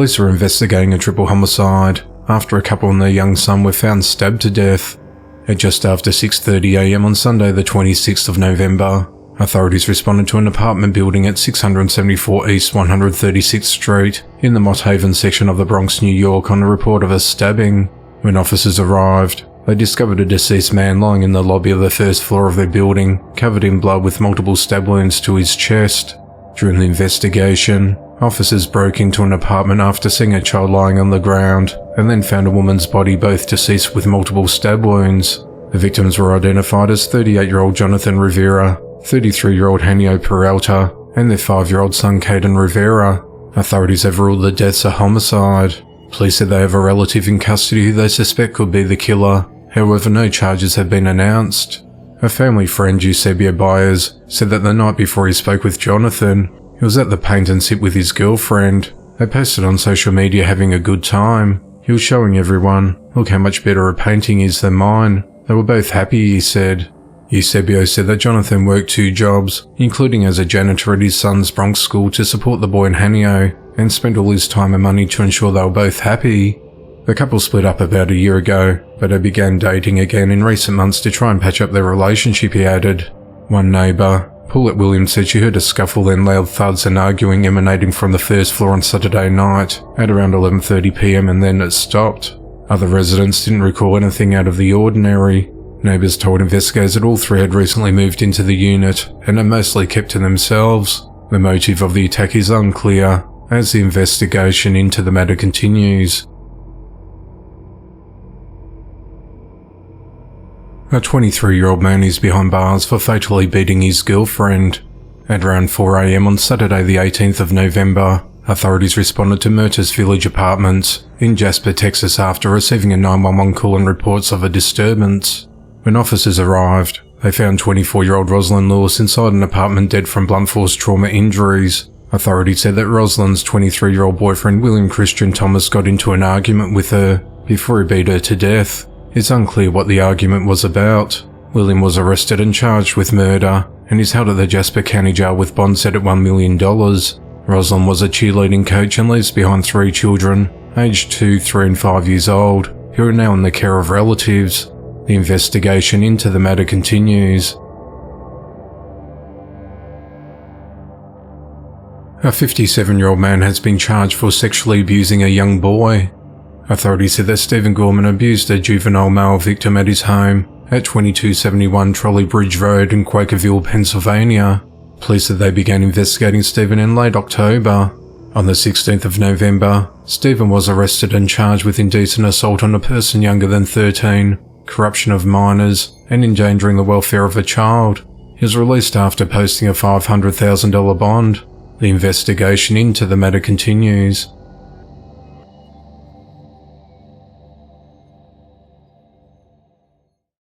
Police are investigating a triple homicide after a couple and their young son were found stabbed to death. At just after 6:30 am on Sunday the 26th of November, authorities responded to an apartment building at 674 East 136th Street in the Mott Haven section of the Bronx, New York on a report of a stabbing. When officers arrived, they discovered a deceased man lying in the lobby of the first floor of their building, covered in blood with multiple stab wounds to his chest. During the investigation, officers broke into an apartment after seeing a child lying on the ground, and then found a woman's body both deceased with multiple stab wounds. The victims were identified as 38-year-old Jonathan Rivera, 33-year-old Hanio Peralta, and their 5-year-old son Caden Rivera. Authorities have ruled the deaths a homicide. Police said they have a relative in custody who they suspect could be the killer. However, no charges have been announced. A family friend, Eusebio Baez, said that the night before he spoke with Jonathan, he was at the paint and sip with his girlfriend. They posted on social media having a good time. He was showing everyone, "Look how much better a painting is than mine." They were both happy, he said. Eusebio said that Jonathan worked 2 jobs, including as a janitor at his son's Bronx school to support the boy and Hanio, and spent all his time and money to ensure they were both happy. The couple split up about a year ago, but they began dating again in recent months to try and patch up their relationship, he added. One neighbour, Paulette Williams, said she heard a scuffle and loud thuds and arguing emanating from the first floor on Saturday night at around 11:30 p.m, and then it stopped. Other residents didn't recall anything out of the ordinary. Neighbours told investigators that all 3 had recently moved into the unit and are mostly kept to themselves. The motive of the attack is unclear, as the investigation into the matter continues. A 23-year-old man is behind bars for fatally beating his girlfriend. At around 4 am on Saturday the 18th of November, authorities responded to Myrtis Village Apartments in Jasper, Texas after receiving a 911 call and reports of a disturbance. When officers arrived, they found 24-year-old Rosalind Lewis inside an apartment dead from blunt force trauma injuries. Authorities said that Rosalind's 23-year-old boyfriend William Christian Thomas got into an argument with her before he beat her to death. It's unclear what the argument was about. William was arrested and charged with murder and is held at the Jasper County Jail with bond set at $1 million. Rosalind was a cheerleading coach and leaves behind 3 children, aged 2, 3 and 5 years old, who are now in the care of relatives. The investigation into the matter continues. A 57-year-old man has been charged for sexually abusing a young boy. Authorities said that Stephen Gorman abused a juvenile male victim at his home at 2271 Trolley Bridge Road in Quakerville, Pennsylvania. Police said they began investigating Stephen in late October. On the 16th of November, Stephen was arrested and charged with indecent assault on a person younger than 13, corruption of minors, and endangering the welfare of a child. He was released after posting a $500,000 bond. The investigation into the matter continues.